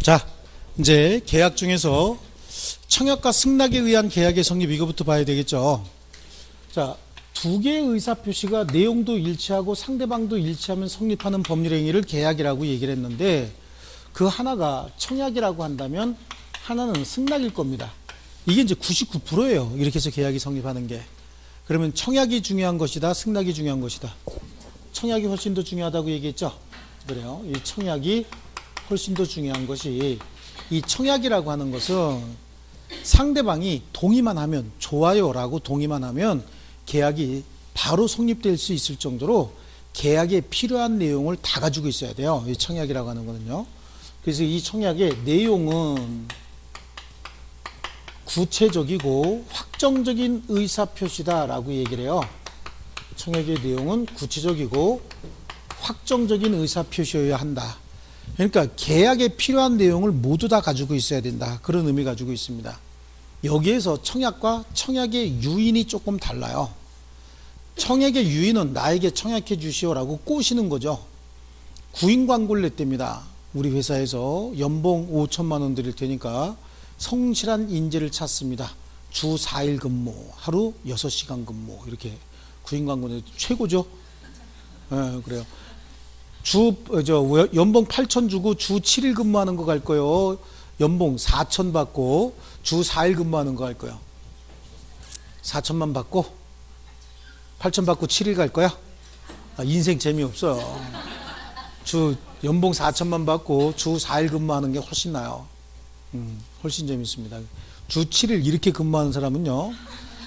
자, 이제 계약 중에서 청약과 승낙에 의한 계약의 성립, 이거부터 봐야 되겠죠. 자, 두 개의 의사표시가 내용도 일치하고 상대방도 일치하면 성립하는 법률행위를 계약이라고 얘기를 했는데, 그 하나가 청약이라고 한다면 하나는 승낙일 겁니다. 이게 이제 99%예요. 이렇게 해서 계약이 성립하는 게. 그러면 청약이 중요한 것이다, 승낙이 중요한 것이다. 청약이 훨씬 더 중요하다고 얘기했죠. 그래요. 이 청약이 훨씬 더 중요한 것이, 이 청약이라고 하는 것은 상대방이 동의만 하면, 좋아요라고 동의만 하면 계약이 바로 성립될 수 있을 정도로 계약에 필요한 내용을 다 가지고 있어야 돼요. 이 청약이라고 하는 거는요. 그래서 이 청약의 내용은 구체적이고 확정적인 의사표시다라고 얘기를 해요. 청약의 내용은 구체적이고 확정적인 의사표시여야 한다. 그러니까 계약에 필요한 내용을 모두 다 가지고 있어야 된다. 그런 의미 가지고 있습니다. 여기에서 청약과 청약의 유인이 조금 달라요. 청약의 유인은 나에게 청약해 주시오라고 꼬시는 거죠. 구인 광고를 냈답니다. 우리 회사에서 연봉 5천만 원 드릴 테니까 성실한 인재를 찾습니다. 주 4일 근무, 하루 6시간 근무, 이렇게 구인 광고는 최고죠. 그래요. 연봉 8천 주고 주 7일 근무하는 거 갈 거요. 연봉 4천 받고 주 4일 근무하는 거 갈 거요. 4천만 받고 8천 받고 7일 갈 거야? 인생 재미없어요. 연봉 4천만 받고 주 4일 근무하는 게 훨씬 나아요. 훨씬 재밌습니다. 주 7일 이렇게 근무하는 사람은요,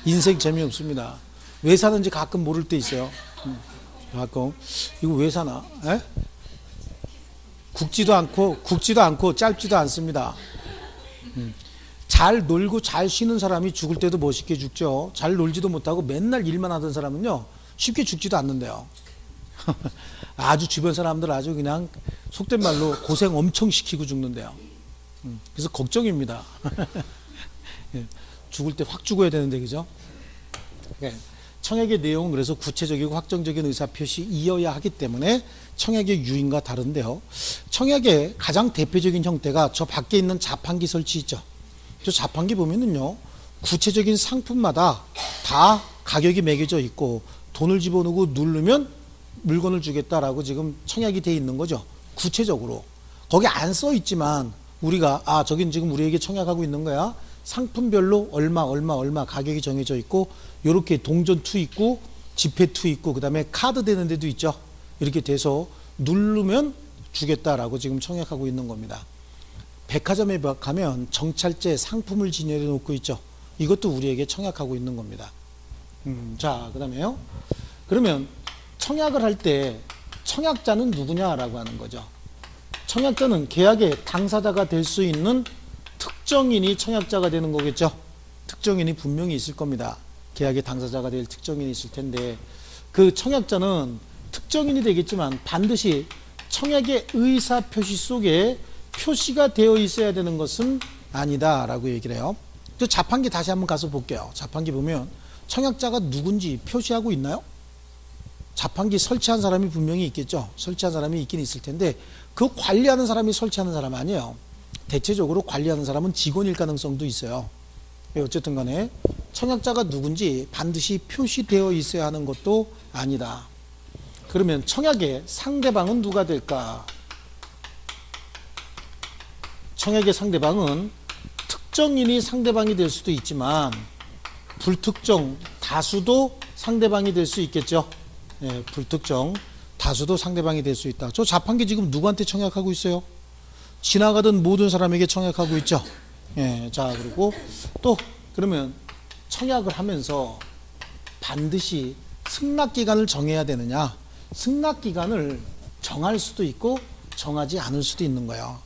인생 재미없습니다. 왜 사는지 가끔 모를 때 있어요. 가끔 이거 왜 사나? 에? 굵지도 않고 짧지도 않습니다. 잘 놀고 잘 쉬는 사람이 죽을 때도 멋있게 죽죠. 잘 놀지도 못하고 맨날 일만 하던 사람은요, 쉽게 죽지도 않는데요. 아주 주변 사람들 아주 그냥 속된 말로 고생 엄청 시키고 죽는데요. 그래서 걱정입니다. 죽을 때 확 죽어야 되는데, 그죠? 청약의 내용은 그래서 구체적이고 확정적인 의사표시이어야 하기 때문에 청약의 유인과 다른데요. 청약의 가장 대표적인 형태가 저 밖에 있는 자판기 설치 있죠. 저 자판기 보면은요, 구체적인 상품마다 다 가격이 매겨져 있고 돈을 집어넣고 누르면 물건을 주겠다라고 지금 청약이 돼 있는 거죠. 구체적으로. 거기 안 써 있지만 우리가 저긴 지금 우리에게 청약하고 있는 거야. 상품별로 얼마 가격이 정해져 있고, 요렇게 동전 투 있고 지폐 투 있고 그 다음에 카드 되는 데도 있죠. 이렇게 돼서 누르면 주겠다라고 지금 청약하고 있는 겁니다. 백화점에 가면 정찰제 상품을 진열해 놓고 있죠. 이것도 우리에게 청약하고 있는 겁니다. 자, 그 다음에요. 그러면 청약을 할 때 청약자는 누구냐라고 하는 거죠. 청약자는 계약의 당사자가 될 수 있는 특정인이 청약자가 되는 거겠죠. 특정인이 분명히 있을 겁니다. 계약의 당사자가 될 특정인이 있을 텐데, 그 청약자는 특정인이 되겠지만 반드시 청약의 의사표시 속에 표시가 되어 있어야 되는 것은 아니다 라고 얘기를 해요. 또 자판기 다시 한번 가서 볼게요. 자판기 보면 청약자가 누군지 표시하고 있나요? 자판기 설치한 사람이 분명히 있겠죠. 설치한 사람이 있긴 있을 텐데, 그 관리하는 사람이 설치하는 사람 아니에요. 대체적으로 관리하는 사람은 직원일 가능성도 있어요. 어쨌든 간에 청약자가 누군지 반드시 표시되어 있어야 하는 것도 아니다. 그러면 청약의 상대방은 누가 될까? 청약의 상대방은 특정인이 상대방이 될 수도 있지만 불특정 다수도 상대방이 될 수 있겠죠. 불특정 다수도 상대방이 될 수 있다. 저 자판기 지금 누구한테 청약하고 있어요? 지나가던 모든 사람에게 청약하고 있죠. 자, 그리고 또 그러면 청약을 하면서 반드시 승낙기간을 정해야 되느냐? 승낙기간을 정할 수도 있고 정하지 않을 수도 있는 거예요.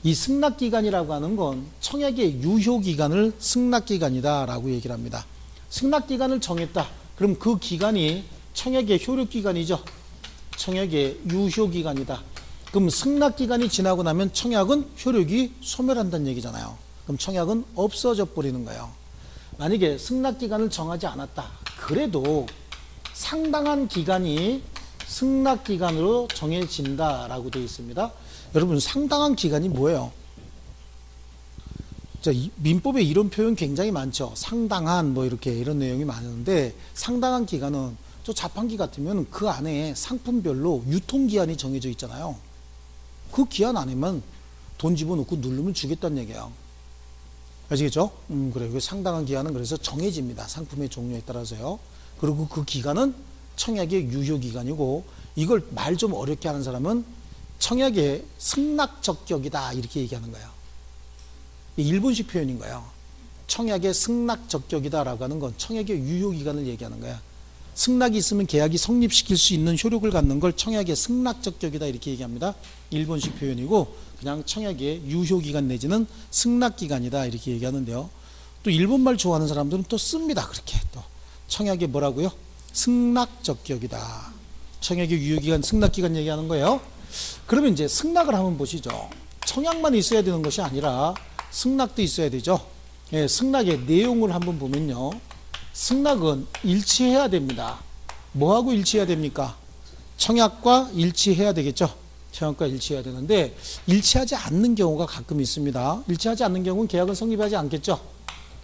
이 승낙기간이라고 하는 건 청약의 유효기간을 승낙기간이다 라고 얘기를 합니다. 승낙기간을 정했다. 그럼 그 기간이 청약의 효력기간이죠. 청약의 유효기간이다. 그럼 승낙기간이 지나고 나면 청약은 효력이 소멸한다는 얘기잖아요. 그럼 청약은 없어져 버리는 거예요. 만약에 승낙기간을 정하지 않았다. 그래도 상당한 기간이 승낙기간으로 정해진다라고 되어 있습니다. 여러분, 상당한 기간이 뭐예요? 자, 민법에 이런 표현 굉장히 많죠. 상당한 뭐 이렇게 이런 내용이 많은데 상당한 기간은 저 자판기 같으면 그 안에 상품별로 유통기한이 정해져 있잖아요. 그 기한 안에만 돈 집어넣고 누르면 주겠다는 얘기예요. 아시겠죠? 그래요. 상당한 기한은 그래서 정해집니다. 상품의 종류에 따라서요. 그리고 그 기간은 청약의 유효기간이고, 이걸 말 좀 어렵게 하는 사람은 청약의 승낙적격이다 이렇게 얘기하는 거예요. 일본식 표현인 거예요. 청약의 승낙적격이다라고 하는 건 청약의 유효기간을 얘기하는 거야. 승낙이 있으면 계약이 성립시킬 수 있는 효력을 갖는 걸 청약의 승낙적격이다 이렇게 얘기합니다. 일본식 표현이고, 그냥 청약의 유효기간 내지는 승낙기간이다 이렇게 얘기하는데요. 또 일본말 좋아하는 사람들은 또 씁니다. 그렇게 또 청약의 뭐라고요? 승낙적격이다. 청약의 유효기간, 승낙기간 얘기하는 거예요. 그러면 이제 승낙을 한번 보시죠. 청약만 있어야 되는 것이 아니라 승낙도 있어야 되죠. 예, 승낙의 내용을 한번 보면요. 승낙은 일치해야 됩니다. 뭐하고 일치해야 됩니까? 청약과 일치해야 되겠죠. 청약과 일치해야 되는데 일치하지 않는 경우가 가끔 있습니다. 일치하지 않는 경우는 계약은 성립하지 않겠죠.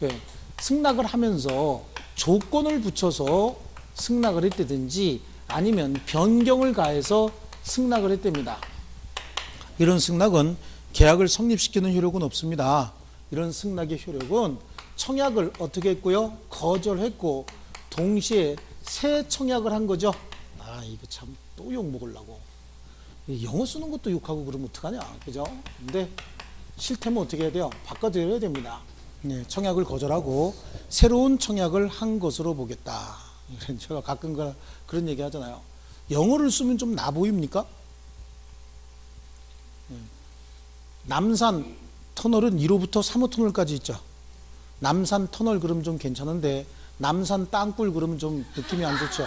예, 승낙을 하면서 조건을 붙여서 승낙을 했다든지 아니면 변경을 가해서 승낙을 했답니다. 이런 승낙은 계약을 성립시키는 효력은 없습니다. 이런 승낙의 효력은 청약을 어떻게 했고요? 거절했고 동시에 새 청약을 한 거죠. 아, 이거 참 또 욕 먹으려고. 영어 쓰는 것도 욕하고 그러면 어떡하냐, 그죠? 근데 싫다면 어떻게 해야 돼요? 바꿔드려야 됩니다. 네, 청약을 거절하고 새로운 청약을 한 것으로 보겠다. 제가 가끔 그런 얘기 하잖아요. 영어를 쓰면 좀 나 보입니까? 남산 터널은 1호부터 3호 터널까지 있죠. 남산 터널 그러면 좀 괜찮은데 남산 땅굴 그러면 좀 느낌이 안 좋죠.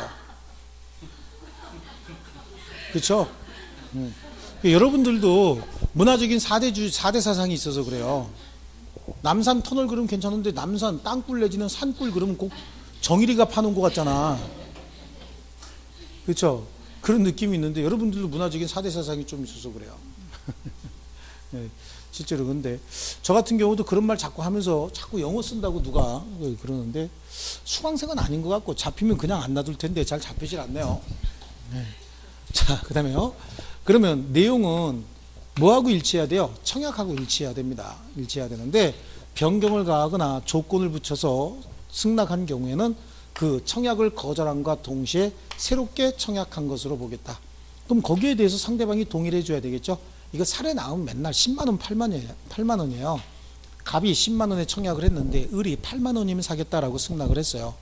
그렇죠? 여러분들도 문화적인 4대 사상이 있어서 그래요. 남산 터널 그러면 괜찮은데 남산 땅굴 내지는 산굴 그러면 꼭 정일이가 파놓은 것 같잖아. 그렇죠? 그런 느낌이 있는데 여러분들도 문화적인 4대 사상이 좀 있어서 그래요. 네, 실제로. 근데 저 같은 경우도 그런 말 자꾸 하면서 자꾸 영어 쓴다고 누가 그러는데 수강생은 아닌 것 같고 잡히면 그냥 안 놔둘 텐데 잘 잡히질 않네요. 네. 자, 그 다음에요. 그러면 내용은 뭐하고 일치해야 돼요? 청약하고 일치해야 됩니다. 일치해야 되는데 변경을 가하거나 조건을 붙여서 승낙한 경우에는 그 청약을 거절함과 동시에 새롭게 청약한 것으로 보겠다. 그럼 거기에 대해서 상대방이 동의를 해줘야 되겠죠. 이거 사례 나오면 맨날 10만원 8만원이에요. 갑이 10만원에 청약을 했는데 을이 8만원이면 사겠다라고 승낙을 했어요.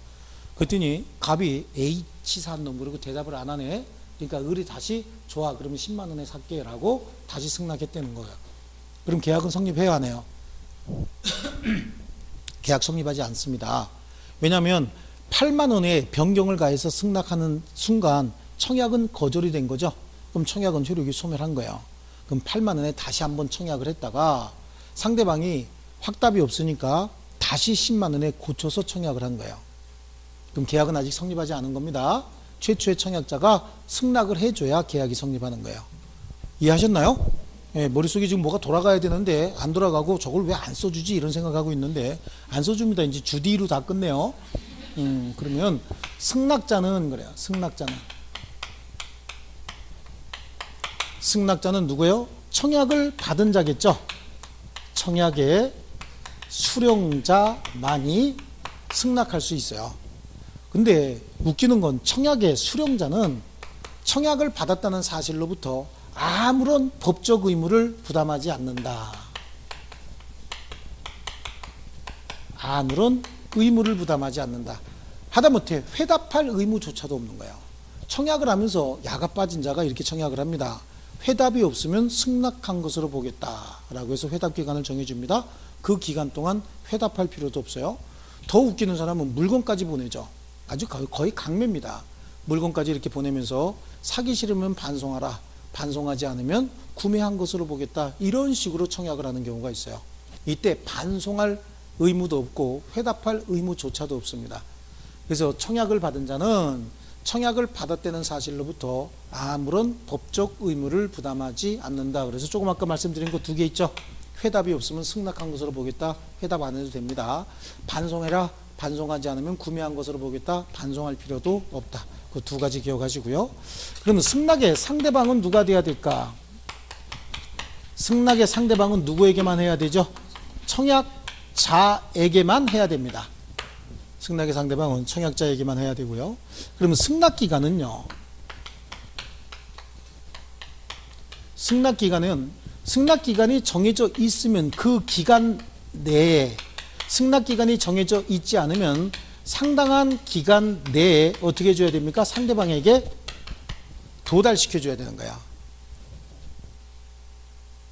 그랬더니 갑이 H사 한 놈 그리고 대답을 안 하네. 그러니까 을이 다시 좋아 그러면 10만원에 살게 라고 다시 승낙했다는 거예요. 그럼 계약은 성립해야 하네요. 계약 성립하지 않습니다. 왜냐하면 8만원에 변경을 가해서 승낙하는 순간 청약은 거절이 된 거죠. 그럼 청약은 효력이 소멸한 거예요. 그럼 8만원에 다시 한번 청약을 했다가 상대방이 확답이 없으니까 다시 10만원에 고쳐서 청약을 한 거예요. 그럼 계약은 아직 성립하지 않은 겁니다. 최초의 청약자가 승낙을 해줘야 계약이 성립하는 거예요. 이해하셨나요? 예, 머릿속에 지금 뭐가 돌아가야 되는데 안 돌아가고 저걸 왜 안 써주지 이런 생각하고 있는데 안 써줍니다. 이제 주디로 다 끝내요. 그러면 승낙자는 그래요. 승낙자는 누구예요? 청약을 받은 자겠죠. 청약의 수령자만이 승낙할 수 있어요. 근데 웃기는 건 청약의 수령자는 청약을 받았다는 사실로부터 아무런 법적 의무를 부담하지 않는다. 아무런 의무를 부담하지 않는다. 하다못해 회답할 의무조차도 없는 거예요. 청약을 하면서 야가 빠진 자가 이렇게 청약을 합니다. 회답이 없으면 승낙한 것으로 보겠다라고 해서 회답 기간을 정해줍니다. 그 기간 동안 회답할 필요도 없어요. 더 웃기는 사람은 물건까지 보내죠. 아주 거의 강매입니다. 물건까지 이렇게 보내면서 사기 싫으면 반송하라. 반송하지 않으면 구매한 것으로 보겠다. 이런 식으로 청약을 하는 경우가 있어요. 이때 반송할 의무도 없고 회답할 의무조차도 없습니다. 그래서 청약을 받은 자는 청약을 받았다는 사실로부터 아무런 법적 의무를 부담하지 않는다. 그래서 조금 아까 말씀드린 거 2개 있죠. 회답이 없으면 승낙한 것으로 보겠다. 회답 안 해도 됩니다. 반송해라. 반송하지 않으면 구매한 것으로 보겠다. 반송할 필요도 없다. 그 두 가지 기억하시고요. 그러면 승낙의 상대방은 누가 돼야 될까? 승낙의 상대방은 누구에게만 해야 되죠? 청약자에게만 해야 됩니다. 승낙의 상대방은 청약자에게만 해야 되고요. 그러면 승낙기간은요. 승낙기간이 정해져 있으면 그 기간 내에, 승낙기간이 정해져 있지 않으면 상당한 기간 내에 어떻게 해줘야 됩니까? 상대방에게 도달시켜줘야 되는 거야.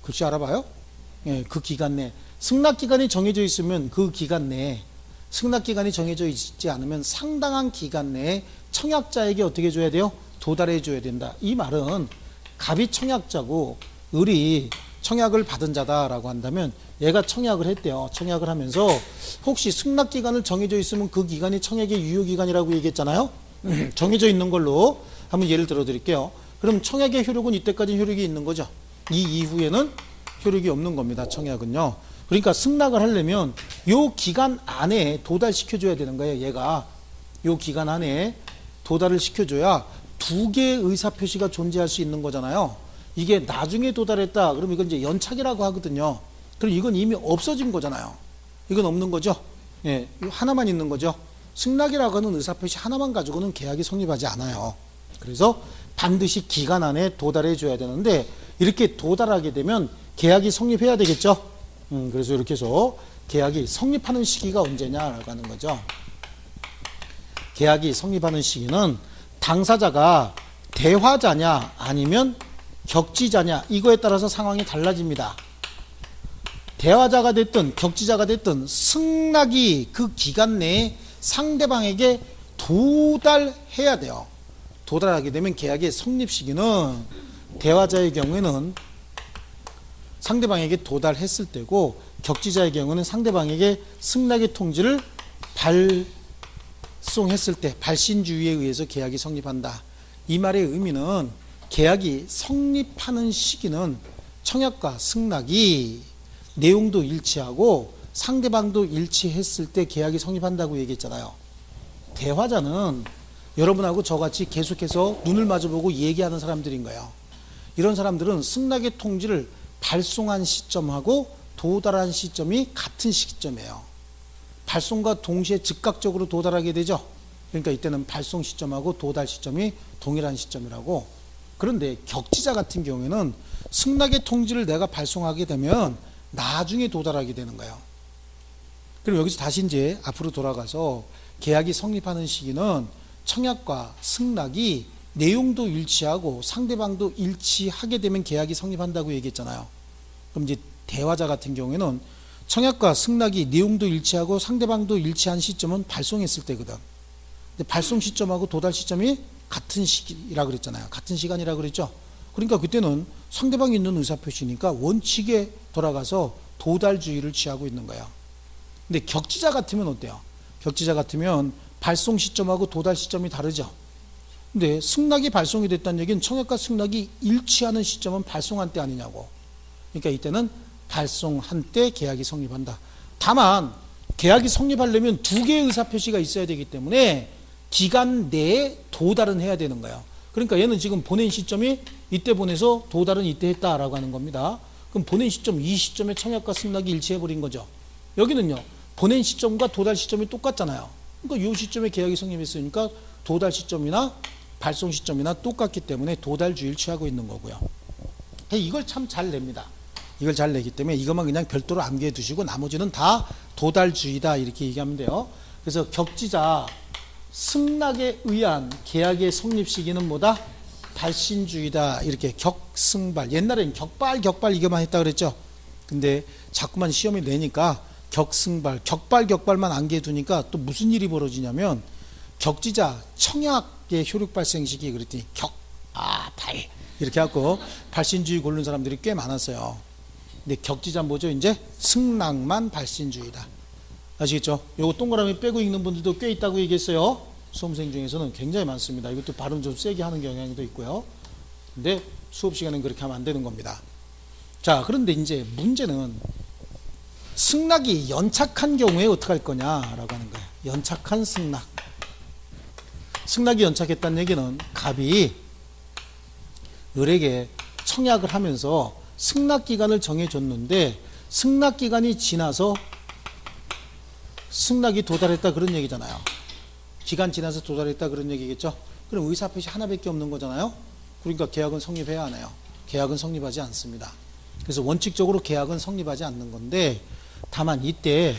글씨 알아봐요? 예, 그 기간 내에. 승낙기간이 정해져 있으면 그 기간 내에, 승낙기간이 정해져 있지 않으면 상당한 기간 내에 청약자에게 어떻게 줘야 돼요? 도달해 줘야 된다. 이 말은 갑이 청약자고 을이 청약을 받은 자다라고 한다면 얘가 청약을 했대요. 청약을 하면서 혹시 승낙기간을 정해져 있으면 그 기간이 청약의 유효기간이라고 얘기했잖아요. 정해져 있는 걸로 한번 예를 들어 드릴게요. 그럼 청약의 효력은 이때까지 효력이 있는 거죠. 이 이후에는 효력이 없는 겁니다. 청약은요. 그러니까 승낙을 하려면 요 기간 안에 도달시켜줘야 되는 거예요. 얘가 요 기간 안에 도달을 시켜줘야 두 개의 의사표시가 존재할 수 있는 거잖아요. 이게 나중에 도달했다. 그럼 이건 이제 연착이라고 하거든요. 그럼 이건 이미 없어진 거잖아요. 이건 없는 거죠. 예, 하나만 있는 거죠. 승낙이라고 하는 의사표시 하나만 가지고는 계약이 성립하지 않아요. 그래서 반드시 기간 안에 도달해 줘야 되는데 이렇게 도달하게 되면 계약이 성립해야 되겠죠. 그래서 이렇게 해서 계약이 성립하는 시기가 언제냐라고 하는 거죠. 계약이 성립하는 시기는 당사자가 대화자냐 아니면 격지자냐 이거에 따라서 상황이 달라집니다. 대화자가 됐든 격지자가 됐든 승낙이 그 기간 내에 상대방에게 도달해야 돼요. 도달하게 되면 계약의 성립 시기는 대화자의 경우에는 상대방에게 도달했을 때고 격지자의 경우는 상대방에게 승낙의 통지를 발송했을 때 발신주의에 의해서 계약이 성립한다. 이 말의 의미는 계약이 성립하는 시기는 청약과 승낙이 내용도 일치하고 상대방도 일치했을 때 계약이 성립한다고 얘기했잖아요. 대화자는 여러분하고 저같이 계속해서 눈을 마주보고 얘기하는 사람들인 거예요. 이런 사람들은 승낙의 통지를 발송한 시점하고 도달한 시점이 같은 시점이에요. 발송과 동시에 즉각적으로 도달하게 되죠. 그러니까 이때는 발송 시점하고 도달 시점이 동일한 시점이라고. 그런데 격지자 같은 경우에는 승낙의 통지를 내가 발송하게 되면 나중에 도달하게 되는 거예요. 그럼 여기서 다시 이제 앞으로 돌아가서 계약이 성립하는 시기는 청약과 승낙이 내용도 일치하고 상대방도 일치하게 되면 계약이 성립한다고 얘기했잖아요. 그럼 이제 대화자 같은 경우에는 청약과 승낙이 내용도 일치하고 상대방도 일치한 시점은 발송했을 때거든. 근데 발송 시점하고 도달 시점이 같은 시기라 그랬잖아요. 같은 시간이라 그랬죠. 그러니까 그때는 상대방이 있는 의사표시니까 원칙에 돌아가서 도달주의를 취하고 있는 거예요. 근데 격지자 같으면 어때요? 격지자 같으면 발송 시점하고 도달 시점이 다르죠. 근데 승낙이 발송이 됐다는 얘기는 청약과 승낙이 일치하는 시점은 발송한 때 아니냐고. 그러니까 이때는 발송한 때 계약이 성립한다. 다만 계약이 성립하려면 두 개의 의사표시가 있어야 되기 때문에 기간 내에 도달은 해야 되는 거예요. 그러니까 얘는 지금 보낸 시점이 이때 보내서 도달은 이때 했다라고 하는 겁니다. 그럼 보낸 시점, 이 시점에 청약과 승낙이 일치해버린 거죠. 여기는요, 보낸 시점과 도달 시점이 똑같잖아요. 그러니까 이 시점에 계약이 성립했으니까 도달 시점이나 발송 시점이나 똑같기 때문에 도달주의를 취하고 있는 거고요. 이걸 참 잘 냅니다. 이걸 잘 내기 때문에 이것만 그냥 별도로 암기해 두시고 나머지는 다 도달주의다 이렇게 얘기하면 돼요. 그래서 격지자 승낙에 의한 계약의 성립 시기는 뭐다? 발신주의다. 이렇게 격승발. 옛날엔 격발 이거만 했다 그랬죠. 근데 자꾸만 시험에 내니까 격승발, 격발만 암기해 두니까 또 무슨 일이 벌어지냐면 격지자 청약의 효력 발생 시기 그랬더니 발 이렇게 하고 발신주의 고르는 사람들이 꽤 많았어요. 근데 격지자 뭐죠? 이제 승낙만 발신주의다. 아시겠죠? 요거 동그라미 빼고 읽는 분들도 꽤 있다고 얘기했어요. 수험생 중에서는 굉장히 많습니다. 이것도 발음 좀 세게 하는 경향도 있고요. 근데 수업 시간은 그렇게 하면 안 되는 겁니다. 자, 그런데 이제 문제는 승낙이 연착한 경우에 어떻게 할 거냐라고 하는 거예요. 연착한 승낙. 승낙이 연착했다는 얘기는 갑이 을에게 청약을 하면서 승낙기간을 정해줬는데 승낙기간이 지나서 승낙이 도달했다 그런 얘기잖아요. 기간 지나서 도달했다 그런 얘기겠죠. 그럼 의사표시 하나밖에 없는 거잖아요. 그러니까 계약은 성립해야 하나요? 계약은 성립하지 않습니다. 그래서 원칙적으로 계약은 성립하지 않는 건데 다만 이때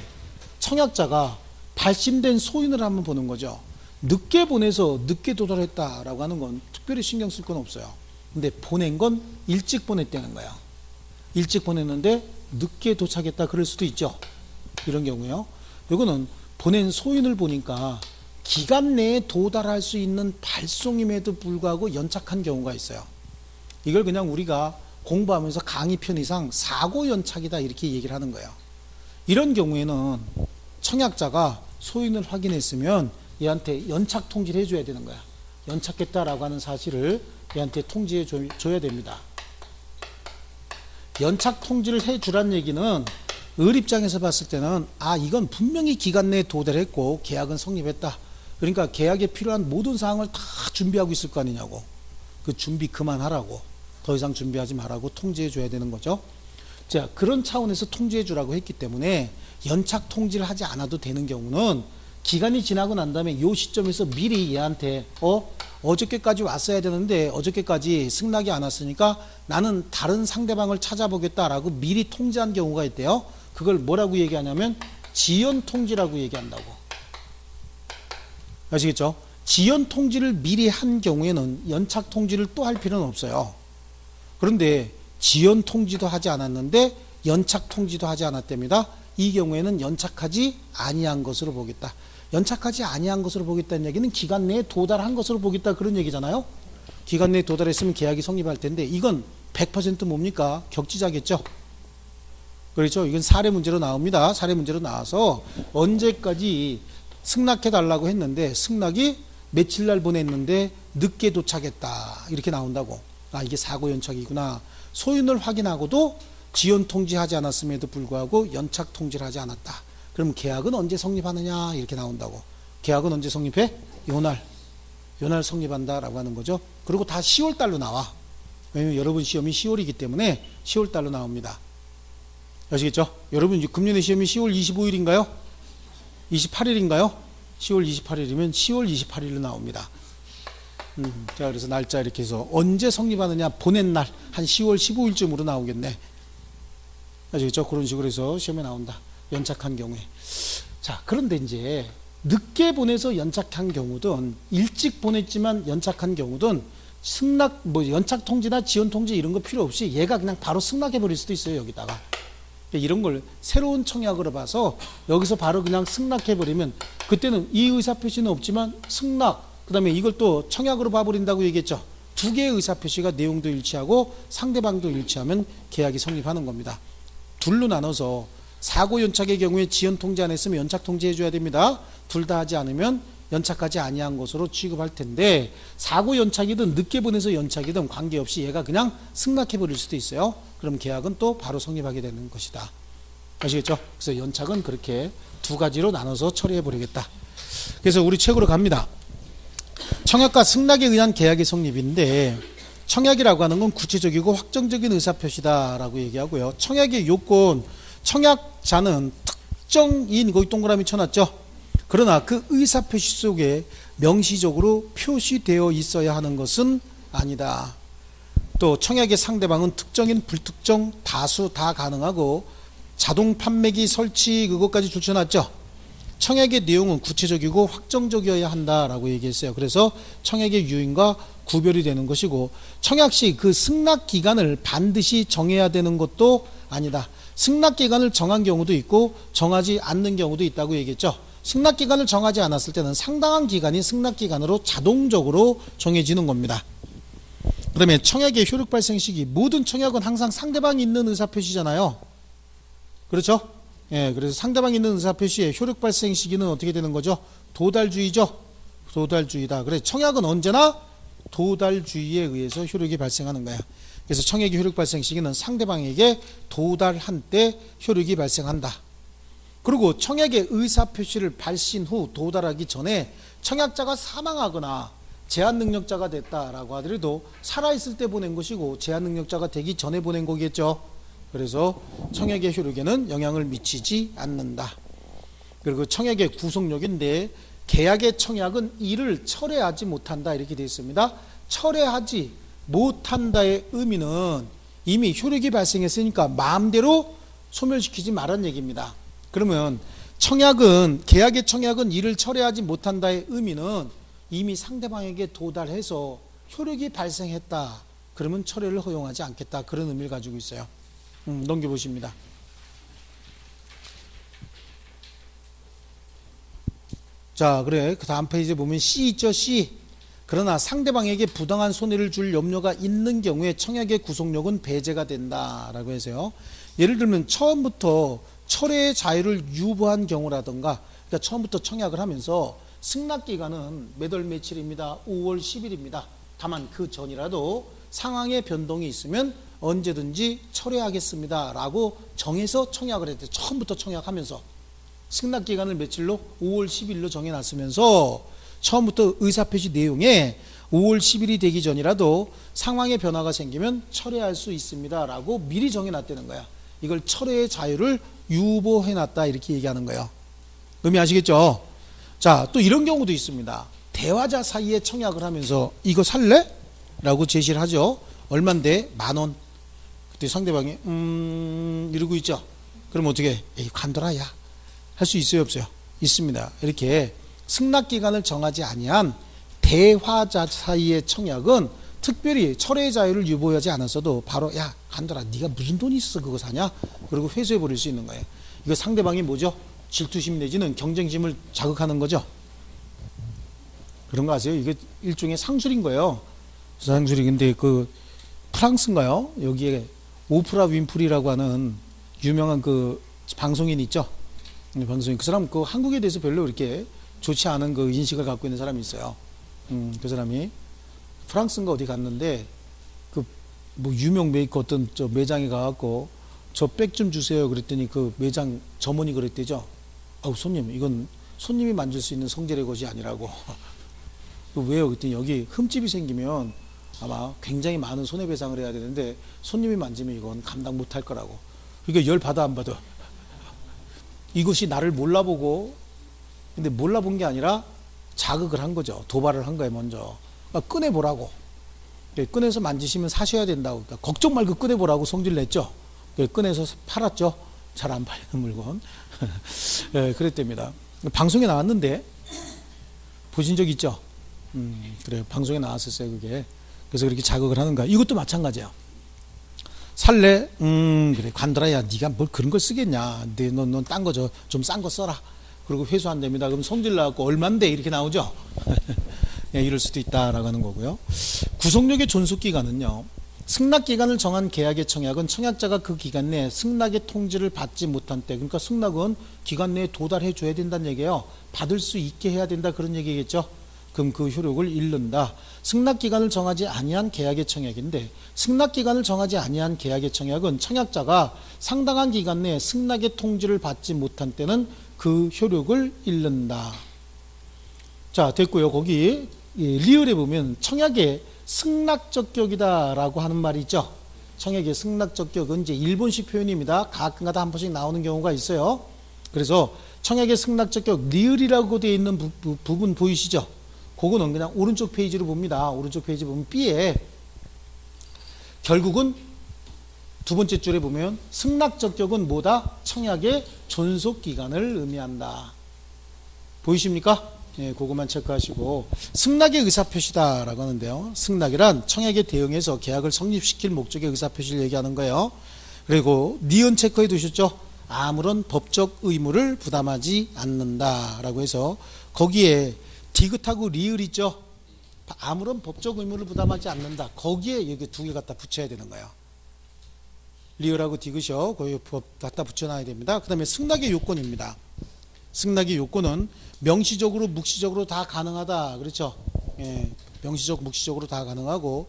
청약자가 발심된 소인을 한번 보는 거죠. 늦게 보내서 늦게 도달했다라고 하는 건 특별히 신경 쓸 건 없어요. 근데 보낸 건 일찍 보냈다는 거야. 일찍 보냈는데 늦게 도착했다 그럴 수도 있죠. 이런 경우요. 이거는 보낸 소인을 보니까 기간 내에 도달할 수 있는 발송임에도 불구하고 연착한 경우가 있어요. 이걸 그냥 우리가 공부하면서 강의 편의상 사고 연착이다 이렇게 얘기를 하는 거예요. 이런 경우에는 청약자가 소인을 확인했으면 얘한테 연착 통지를 해줘야 되는 거야. 연착했다라고 하는 사실을 얘한테 통지해 줘야 됩니다. 연착 통지를 해주란 얘기는 을 입장에서 봤을 때는 이건 분명히 기간 내에 도달했고 계약은 성립했다. 그러니까 계약에 필요한 모든 사항을 다 준비하고 있을 거 아니냐고. 그 준비 그만하라고. 더 이상 준비하지 말라고 통지해 줘야 되는 거죠. 자, 그런 차원에서 통지해 주라고 했기 때문에 연착 통지를 하지 않아도 되는 경우는 기간이 지나고 난 다음에 이 시점에서 미리 얘한테 어저께까지 왔어야 되는데 어저께까지 승낙이 안 왔으니까 나는 다른 상대방을 찾아보겠다라고 미리 통지한 경우가 있대요. 그걸 뭐라고 얘기하냐면 지연 통지라고 얘기한다고. 아시겠죠? 지연 통지를 미리 한 경우에는 연착 통지를 또 할 필요는 없어요. 그런데 지연 통지도 하지 않았는데 연착 통지도 하지 않았답니다. 이 경우에는 연착하지 아니한 것으로 보겠다. 연착하지 아니한 것으로 보겠다는 얘기는 기간 내에 도달한 것으로 보겠다 그런 얘기잖아요. 기간 내에 도달했으면 계약이 성립할 텐데 이건 100% 뭡니까? 격지자겠죠. 그렇죠. 이건 사례 문제로 나옵니다. 사례 문제로 나와서 언제까지 승낙해 달라고 했는데 승낙이 며칠 날 보냈는데 늦게 도착했다 이렇게 나온다고. 이게 사고 연착이구나. 소인을 확인하고도 지연 통지하지 않았음에도 불구하고 연착 통지를 하지 않았다. 그럼 계약은 언제 성립하느냐 이렇게 나온다고. 계약은 언제 성립해? 요날 성립한다라고 하는 거죠. 그리고 다 10월달로 나와. 왜냐면 여러분 시험이 10월이기 때문에 10월달로 나옵니다. 아시겠죠? 여러분 금년에 시험이 10월 25일인가요? 28일인가요? 10월 28일이면 10월 28일로 나옵니다. 자, 그래서 날짜 이렇게 해서 언제 성립하느냐 보낸 날 한 10월 15일쯤으로 나오겠네. 아시겠죠? 그런 식으로 해서 시험에 나온다. 연착한 경우에. 자, 그런데 이제 늦게 보내서 연착한 경우든 일찍 보냈지만 연착한 경우든 승낙 연착 통지나 지연 통지 이런 거 필요 없이 얘가 그냥 바로 승낙해 버릴 수도 있어요. 여기다가. 이런 걸 새로운 청약으로 봐서 여기서 바로 그냥 승낙해 버리면 그때는 이 의사표시는 없지만 승낙 그 다음에 이걸 또 청약으로 봐버린다고 얘기했죠. 두 개의 의사표시가 내용도 일치하고 상대방도 일치하면 계약이 성립하는 겁니다. 둘로 나눠서 사고 연착의 경우에 지연 통지 안 했으면 연착 통지해 줘야 됩니다. 둘 다 하지 않으면 연착하지 아니한 것으로 취급할 텐데 사고 연착이든 늦게 보내서 연착이든 관계없이 얘가 그냥 승낙해 버릴 수도 있어요. 그럼 계약은 또 바로 성립하게 되는 것이다. 아시겠죠? 그래서 연착은 그렇게 두 가지로 나눠서 처리해 버리겠다. 그래서 우리 책으로 갑니다. 청약과 승낙에 의한 계약의 성립인데 청약이라고 하는 건 구체적이고 확정적인 의사표시다라고 얘기하고요. 청약의 요건, 청약자는 특정인, 거기 동그라미 쳐놨죠. 그러나 그 의사표시 속에 명시적으로 표시되어 있어야 하는 것은 아니다. 또 청약의 상대방은 특정인, 불특정, 다수 다 가능하고 자동 판매기 설치 그것까지 줄쳐놨죠. 청약의 내용은 구체적이고 확정적이어야 한다라고 얘기했어요. 그래서 청약의 유인과 구별이 되는 것이고 청약 시 그 승낙 기간을 반드시 정해야 되는 것도 아니다. 승낙 기간을 정한 경우도 있고 정하지 않는 경우도 있다고 얘기했죠. 승낙 기간을 정하지 않았을 때는 상당한 기간이 승낙 기간으로 자동적으로 정해지는 겁니다. 그 다음에 청약의 효력 발생 시기, 모든 청약은 항상 상대방이 있는 의사표시잖아요. 그렇죠? 예, 그래서 상대방이 있는 의사표시의 효력 발생 시기는 어떻게 되는 거죠? 도달주의죠? 도달주의다. 그래서 청약은 언제나 도달주의에 의해서 효력이 발생하는 거야. 그래서 청약의 효력 발생 시기는 상대방에게 도달한 때 효력이 발생한다. 그리고 청약의 의사표시를 발신 후 도달하기 전에 청약자가 사망하거나 제한능력자가 됐다라고 하더라도 살아있을 때 보낸 것이고 제한능력자가 되기 전에 보낸 거겠죠. 그래서 청약의 효력에는 영향을 미치지 않는다. 그리고 청약의 구속력인데 계약의 청약은 이를 철회하지 못한다 이렇게 되어 있습니다. 철회하지 못한다의 의미는 이미 효력이 발생했으니까 마음대로 소멸시키지 말란 얘기입니다. 그러면 계약의 청약은 이를 철회하지 못한다의 의미는 이미 상대방에게 도달해서 효력이 발생했다. 그러면 철회를 허용하지 않겠다. 그런 의미를 가지고 있어요. 넘겨보십니다. 자, 그래. 그 다음 페이지에 보면 C 있죠, C. 그러나 상대방에게 부당한 손해를 줄 염려가 있는 경우에 청약의 구속력은 배제가 된다라고 해서요. 예를 들면 처음부터 철회의 자유를 유보한 경우라든가, 그러니까 처음부터 청약을 하면서 승낙기간은 몇 월 며칠입니다. 5월 10일입니다. 다만 그 전이라도 상황의 변동이 있으면 언제든지 철회하겠습니다 라고 정해서 청약을 했대. 처음부터 청약하면서 승낙기간을 며칠로? 5월 10일로 정해놨으면서 처음부터 의사표시 내용에 5월 10일이 되기 전이라도 상황의 변화가 생기면 철회할 수 있습니다 라고 미리 정해놨다는 거야. 이걸 철회의 자유를 유보해놨다 이렇게 얘기하는 거예요. 의미 아시겠죠? 자, 또 이런 경우도 있습니다. 대화자 사이에 청약을 하면서 이거 살래? 라고 제시를 하죠. 얼만데? 10,000원. 그때 상대방이 이러고 있죠. 그럼 어떻게? 에이, 간더라 야. 할 수 있어요 없어요? 있습니다. 이렇게 승낙기간을 정하지 아니한 대화자 사이의 청약은 특별히 철회의 자유를 유보하지 않았어도 바로 야 간더라 네가 무슨 돈이 있어서 그거 사냐? 그리고 회수해 버릴 수 있는 거예요. 이거 상대방이 뭐죠? 질투심 내지는 경쟁심을 자극하는 거죠. 그런 거 아세요? 이게 일종의 상술인 거예요. 상술이. 근데 그 프랑스인가요? 여기에 오프라 윈프리라고 하는 유명한 그 방송인 있죠. 방송인. 그 사람 그 한국에 대해서 별로 이렇게 좋지 않은 그 인식을 갖고 있는 사람이 있어요. 그 사람이 프랑스인가 어디 갔는데 그 뭐 유명 메이커 어떤 저 매장에 가갖고 저 백 좀 주세요. 그랬더니 그 매장 점원이 그랬대죠. 아우 손님 이건 손님이 만질 수 있는 성질의 것이 아니라고. 왜요? 그랬더니 여기 흠집이 생기면 아마 굉장히 많은 손해배상을 해야 되는데 손님이 만지면 이건 감당 못할 거라고. 그러니까 열 받아 안 받아. 이것이 나를 몰라보고, 근데 몰라본 게 아니라 자극을 한 거죠. 도발을 한 거예요 먼저. 그러니까 꺼내보라고. 꺼내서 만지시면 사셔야 된다고. 그러니까 걱정 말고 꺼내보라고 성질 냈죠. 꺼내서 팔았죠. 잘 안 팔리는 물건. 네, 그랬답니다. 방송에 나왔는데 보신 적 있죠? 그래요. 방송에 나왔었어요 그게. 그래서 그렇게 자극을 하는 거야. 이것도 마찬가지야. 살래? 그래. 관들아, 야, 네가 뭘 그런 걸 쓰겠냐. 넌 딴 거 좀 싼 거 써라. 그리고 회수 안 됩니다. 그럼 성질 나갖고 얼만데? 이렇게 나오죠. 예, 이럴 수도 있다라고 하는 거고요. 구속력의 존속기간은요. 승낙기간을 정한 계약의 청약은 청약자가 그 기간 내에 승낙의 통지를 받지 못한 때, 그러니까 승낙은 기간 내에 도달해 줘야 된다는 얘기예요. 받을 수 있게 해야 된다 그런 얘기겠죠. 그럼 그 효력을 잃는다. 승낙기간을 정하지 아니한 계약의 청약인데, 승낙기간을 정하지 아니한 계약의 청약은 청약자가 상당한 기간 내에 승낙의 통지를 받지 못한 때는 그 효력을 잃는다. 자, 됐고요. 거기 리을에 보면 청약의 승낙적격이다라고 하는 말이 있죠. 청약의 승낙적격은 이제 일본식 표현입니다. 가끔가다 한 번씩 나오는 경우가 있어요. 그래서 청약의 승낙적격 리을이라고 되어 있는 부분 보이시죠? 그거는 그냥 오른쪽 페이지로 봅니다. 오른쪽 페이지 보면 B에 결국은 두 번째 줄에 보면 승낙적격은 뭐다? 청약의 존속기간을 의미한다. 보이십니까? 예, 그것만 체크하시고 승낙의 의사표시다라고 하는데요. 승낙이란 청약에 대응해서 계약을 성립시킬 목적의 의사표시를 얘기하는 거예요. 그리고 니은 체크해 두셨죠? 아무런 법적 의무를 부담하지 않는다라고 해서 거기에 디귿하고 리을 있죠? 아무런 법적 의무를 부담하지 않는다. 거기에 여기 두 개 갖다 붙여야 되는 거예요. 리을하고 디귿이요. 거기 갖다 붙여놔야 됩니다. 그 다음에 승낙의 요건입니다. 승낙의 요건은 명시적으로 묵시적으로 다 가능하다. 그렇죠? 예, 명시적 묵시적으로 다 가능하고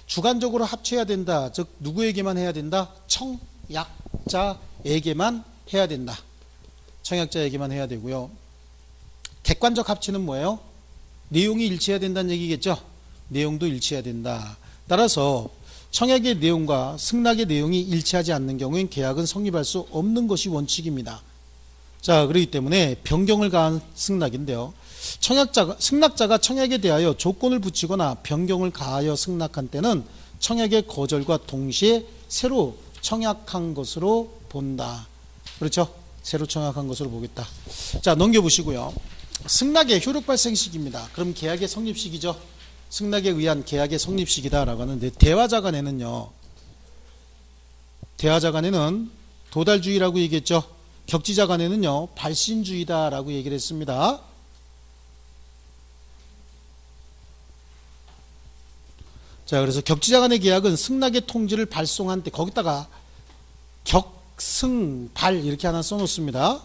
주관적으로 합쳐야 된다. 즉 누구에게만 해야 된다? 청약자에게만 해야 된다. 청약자 얘기만 해야 되고요. 객관적 합치는 뭐예요? 내용이 일치해야 된다는 얘기겠죠. 내용도 일치해야 된다. 따라서 청약의 내용과 승낙의 내용이 일치하지 않는 경우엔 계약은 성립할 수 없는 것이 원칙입니다. 자, 그렇기 때문에 변경을 가한 승낙인데요. 승낙자가 청약에 대하여 조건을 붙이거나 변경을 가하여 승낙한 때는 청약의 거절과 동시에 새로 청약한 것으로 본다. 그렇죠? 새로 청약한 것으로 보겠다. 자, 넘겨보시고요. 승낙의 효력 발생 시기입니다. 그럼 계약의 성립 시기죠. 승낙에 의한 계약의 성립 시기다라고 하는데, 대화자 간에는요, 대화자 간에는 도달주의라고 얘기했죠. 격지자 간에는요, 발신주의다라고 얘기를 했습니다. 자, 그래서 격지자 간의 계약은 승낙의 통지를 발송한 때, 거기다가 격승발 이렇게 하나 써놓습니다.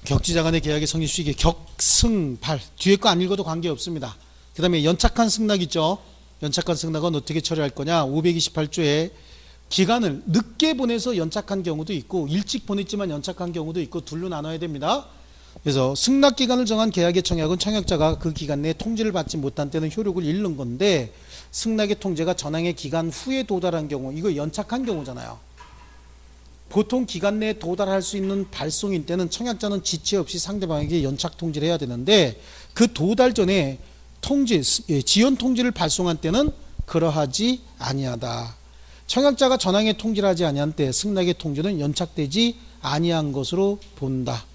격지자 간의 계약의 성립 시기 격승발, 뒤에 거 안 읽어도 관계없습니다. 그 다음에 연착한 승낙 있죠. 연착한 승낙은 어떻게 처리할 거냐. 528조에 기간을 늦게 보내서 연착한 경우도 있고 일찍 보냈지만 연착한 경우도 있고 둘로 나눠야 됩니다. 그래서 승낙 기간을 정한 계약의 청약은 청약자가 그 기간 내에 통지를 받지 못한 때는 효력을 잃는 건데, 승낙의 통지가 전항의 기간 후에 도달한 경우, 이거 연착한 경우잖아요. 보통 기간 내에 도달할 수 있는 발송인 때는 청약자는 지체 없이 상대방에게 연착 통지를 해야 되는데, 그 도달 전에 지연 통지를 발송한 때는 그러하지 아니하다. 청약자가 전항의 통지를 하지 아니한 때 승낙의 통지는 연착되지 아니한 것으로 본다.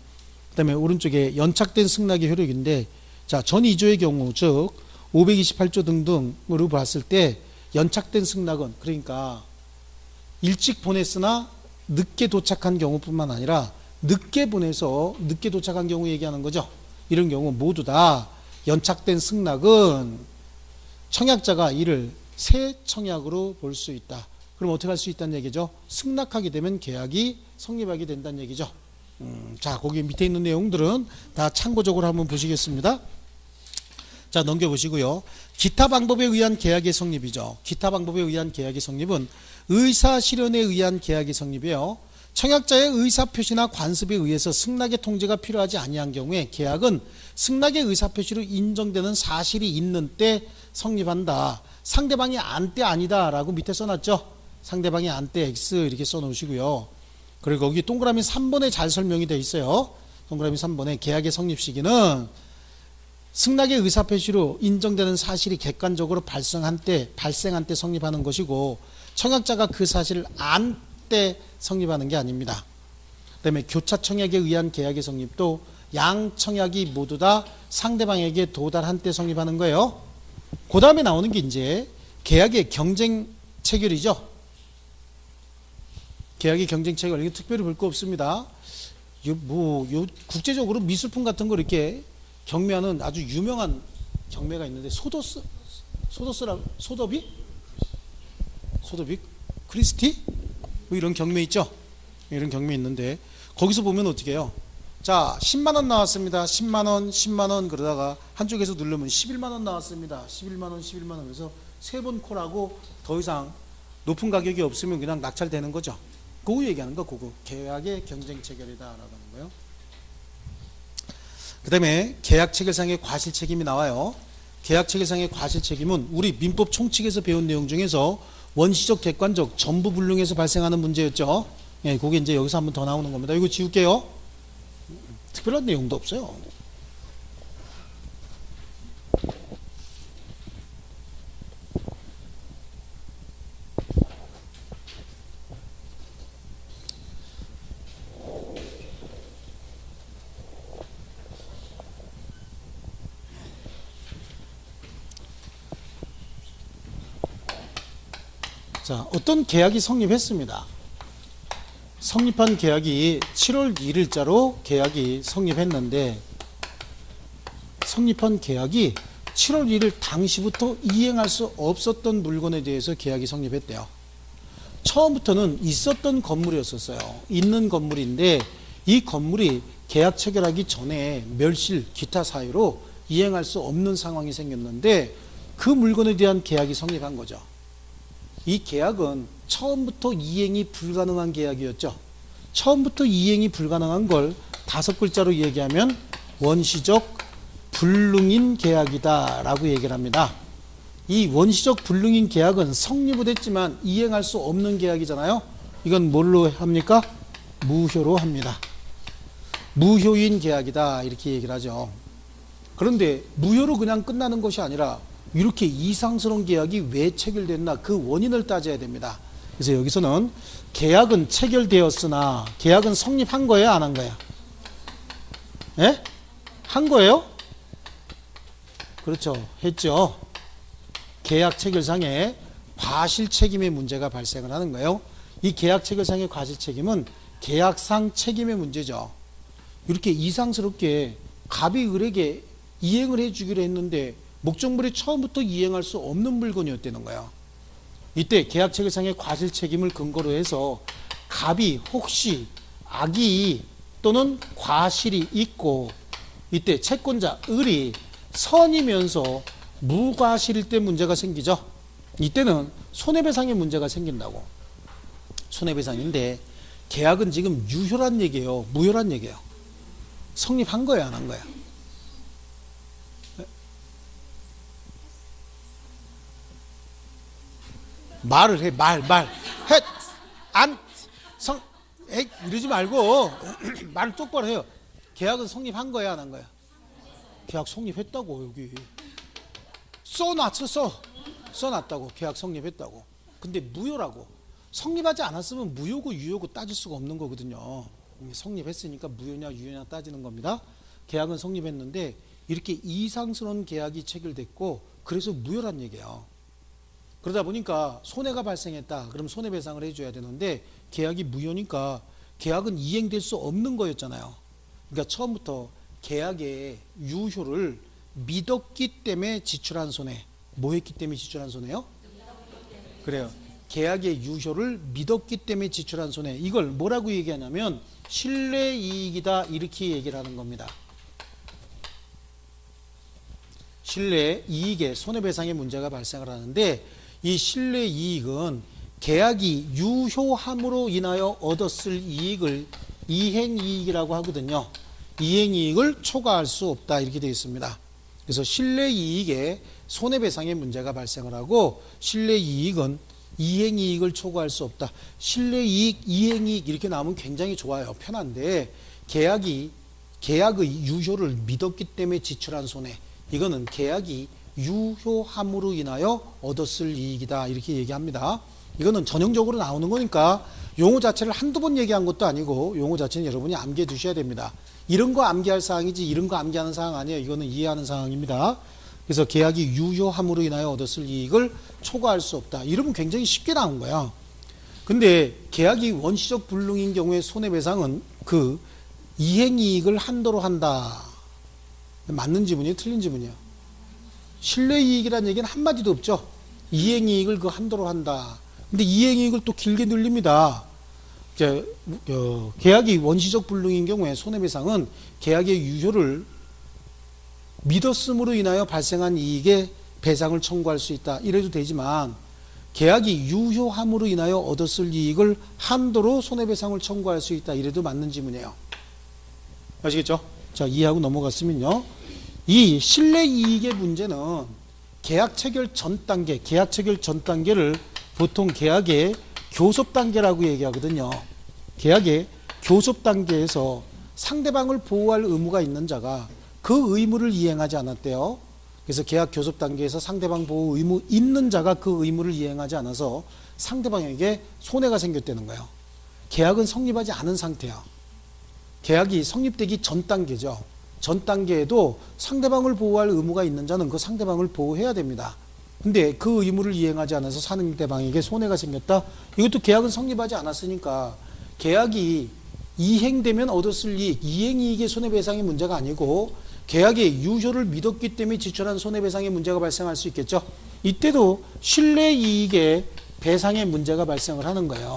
그 다음에 오른쪽에 연착된 승낙의 효력인데, 자, 전 2조의 경우, 즉 528조 등등으로 봤을 때 연착된 승낙은, 그러니까 일찍 보냈으나 늦게 도착한 경우뿐만 아니라 늦게 보내서 늦게 도착한 경우 얘기하는 거죠. 이런 경우 모두 다 연착된 승낙은 청약자가 이를 새 청약으로 볼 수 있다. 그럼 어떻게 할 수 있다는 얘기죠? 승낙하게 되면 계약이 성립하게 된다는 얘기죠. 자, 거기 밑에 있는 내용들은 다 참고적으로 한번 보시겠습니다. 자, 넘겨보시고요. 기타 방법에 의한 계약의 성립이죠. 기타 방법에 의한 계약의 성립은 의사 실현에 의한 계약의 성립이에요. 청약자의 의사표시나 관습에 의해서 승낙의 통지가 필요하지 아니한 경우에 계약은 승낙의 의사표시로 인정되는 사실이 있는 때 성립한다. 상대방이 안 때 아니다 라고 밑에 써놨죠. 상대방이 안 때 X 이렇게 써놓으시고요. 그리고 거기 동그라미 3번에 잘 설명이 되어 있어요. 동그라미 3번에 계약의 성립 시기는 승낙의 의사표시로 인정되는 사실이 객관적으로 발생한 때 성립하는 것이고, 청약자가 그 사실을 안 때 성립하는 게 아닙니다. 그 다음에 교차 청약에 의한 계약의 성립도 양 청약이 모두 다 상대방에게 도달한 때 성립하는 거예요. 그 다음에 나오는 게 이제 계약의 경쟁 체결이죠. 계약의 경쟁 체결, 이게 특별히 볼 거 없습니다. 국제적으로 미술품 같은 거 이렇게 경매하는 아주 유명한 경매가 있는데, 소더비 크리스티? 뭐 이런 경매 있죠? 이런 경매 있는데, 거기서 보면 어떻게 해요? 자, 10만원 나왔습니다. 10만원, 10만원 그러다가 한쪽에서 누르면 11만원 나왔습니다. 11만원, 11만원. 그래서 세 번 콜하고 더 이상 높은 가격이 없으면 그냥 낙찰되는 거죠. 그거 얘기하는 거, 그거. 계약의 경쟁 체결이다라고 하는 거예요. 그 다음에 계약 체결상의 과실 책임이 나와요. 계약 체결상의 과실 책임은 우리 민법 총칙에서 배운 내용 중에서 원시적, 객관적, 전부 불능에서 발생하는 문제였죠. 예, 그게 이제 여기서 한번 더 나오는 겁니다. 이거 지울게요. 특별한 내용도 없어요. 자, 어떤 계약이 성립했습니다. 성립한 계약이 7월 1일자로 계약이 성립했는데, 성립한 계약이 7월 1일 당시부터 이행할 수 없었던 물건에 대해서 계약이 성립했대요. 처음부터는 있었던 건물이었어요. 있는 건물인데 이 건물이 계약 체결하기 전에 멸실, 기타 사유로 이행할 수 없는 상황이 생겼는데 그 물건에 대한 계약이 성립한 거죠. 이 계약은 처음부터 이행이 불가능한 계약이었죠. 처음부터 이행이 불가능한 걸 5글자로 얘기하면 원시적 불능인 계약이다 라고 얘기를 합니다. 이 원시적 불능인 계약은 성립은 했지만 이행할 수 없는 계약이잖아요. 이건 뭘로 합니까? 무효로 합니다. 무효인 계약이다 이렇게 얘기를 하죠. 그런데 무효로 그냥 끝나는 것이 아니라 이렇게 이상스러운 계약이 왜 체결됐나 그 원인을 따져야 됩니다. 그래서 여기서는 계약은 체결되었으나 계약은 성립한 거예요, 안 한 거예요? 예? 한 거예요? 그렇죠. 했죠. 계약 체결상에 과실 책임의 문제가 발생을 하는 거예요. 이 계약 체결상의 과실 책임은 계약상 책임의 문제죠. 이렇게 이상스럽게 갑이 을에게 이행을 해주기로 했는데 목적물이 처음부터 이행할 수 없는 물건이었다는 거예요. 이때 계약 체결상의 과실 책임을 근거로 해서 갑이 혹시 악의 또는 과실이 있고 이때 채권자 을이 선이면서 무과실일 때 문제가 생기죠. 이때는 손해배상의 문제가 생긴다고. 손해배상인데 계약은 지금 유효란 얘기예요, 무효란 얘기예요? 성립한 거예요, 안 한 거예요? 말을 해, 말. 해, 안, 성, 에이, 이러지 말고, 말을 똑바로 해요. 계약은 성립한 거야, 안 한 거야? 계약 성립했다고, 여기. 써놨다고, 계약 성립했다고. 근데 무효라고. 성립하지 않았으면 무효고 유효고 따질 수가 없는 거거든요. 성립했으니까 무효냐, 유효냐 따지는 겁니다. 계약은 성립했는데, 이렇게 이상스러운 계약이 체결됐고, 그래서 무효란 얘기예요. 그러다 보니까 손해가 발생했다. 그럼 손해배상을 해줘야 되는데 계약이 무효니까 계약은 이행될 수 없는 거였잖아요. 그러니까 처음부터 계약의 유효를 믿었기 때문에 지출한 손해. 뭐 했기 때문에 지출한 손해요? 그래요. 계약의 유효를 믿었기 때문에 지출한 손해. 이걸 뭐라고 얘기하냐면 신뢰이익이다 이렇게 얘기를 하는 겁니다. 신뢰이익에 손해배상의 문제가 발생을 하는데 이 신뢰이익은 계약이 유효함으로 인하여 얻었을 이익을 이행이익이라고 하거든요. 이행이익을 초과할 수 없다 이렇게 되어 있습니다. 그래서 신뢰이익에 손해배상의 문제가 발생을 하고 신뢰이익은 이행이익을 초과할 수 없다. 신뢰이익, 이행이익 이렇게 나오면 굉장히 좋아요. 편한데 계약의 유효를 믿었기 때문에 지출한 손해. 이거는 계약이 유효함으로 인하여 얻었을 이익이다 이렇게 얘기합니다. 이거는 전형적으로 나오는 거니까 용어 자체를 한두 번 얘기한 것도 아니고 용어 자체는 여러분이 암기해 두셔야 됩니다. 이런 거 암기할 사항이지 이런 거 암기하는 사항 아니에요. 이거는 이해하는 사항입니다. 그래서 계약이 유효함으로 인하여 얻었을 이익을 초과할 수 없다. 이러면 굉장히 쉽게 나온 거야. 근데 계약이 원시적 불능인 경우에 손해배상은 그 이행이익을 한도로 한다. 맞는 지문이에요? 틀린 지문이에요? 신뢰이익이라는 얘기는 한마디도 없죠. 이행이익을 그 한도로 한다. 근데 이행이익을 또 길게 늘립니다. 계약이 원시적 불능인 경우에 손해배상은 계약의 유효를 믿었음으로 인하여 발생한 이익에 배상을 청구할 수 있다. 이래도 되지만 계약이 유효함으로 인하여 얻었을 이익을 한도로 손해배상을 청구할 수 있다. 이래도 맞는 지문이에요. 아시겠죠? 자, 이해하고 넘어갔으면요. 이 신뢰이익의 문제는 계약 체결 전 단계, 계약 체결 전 단계를 보통 계약의 교섭 단계라고 얘기하거든요. 계약의 교섭 단계에서 상대방을 보호할 의무가 있는 자가 그 의무를 이행하지 않았대요. 그래서 계약 교섭 단계에서 상대방 보호 의무 있는 자가 그 의무를 이행하지 않아서 상대방에게 손해가 생겼다는 거예요. 계약은 성립하지 않은 상태야. 계약이 성립되기 전 단계죠. 전 단계에도 상대방을 보호할 의무가 있는 자는 그 상대방을 보호해야 됩니다. 근데 그 의무를 이행하지 않아서 상대방에게 손해가 생겼다? 이것도 계약은 성립하지 않았으니까 계약이 이행되면 얻었을 이익, 이행이익의 손해배상의 문제가 아니고 계약의 유효를 믿었기 때문에 지출한 손해배상의 문제가 발생할 수 있겠죠. 이때도 신뢰이익의 배상의 문제가 발생을 하는 거예요.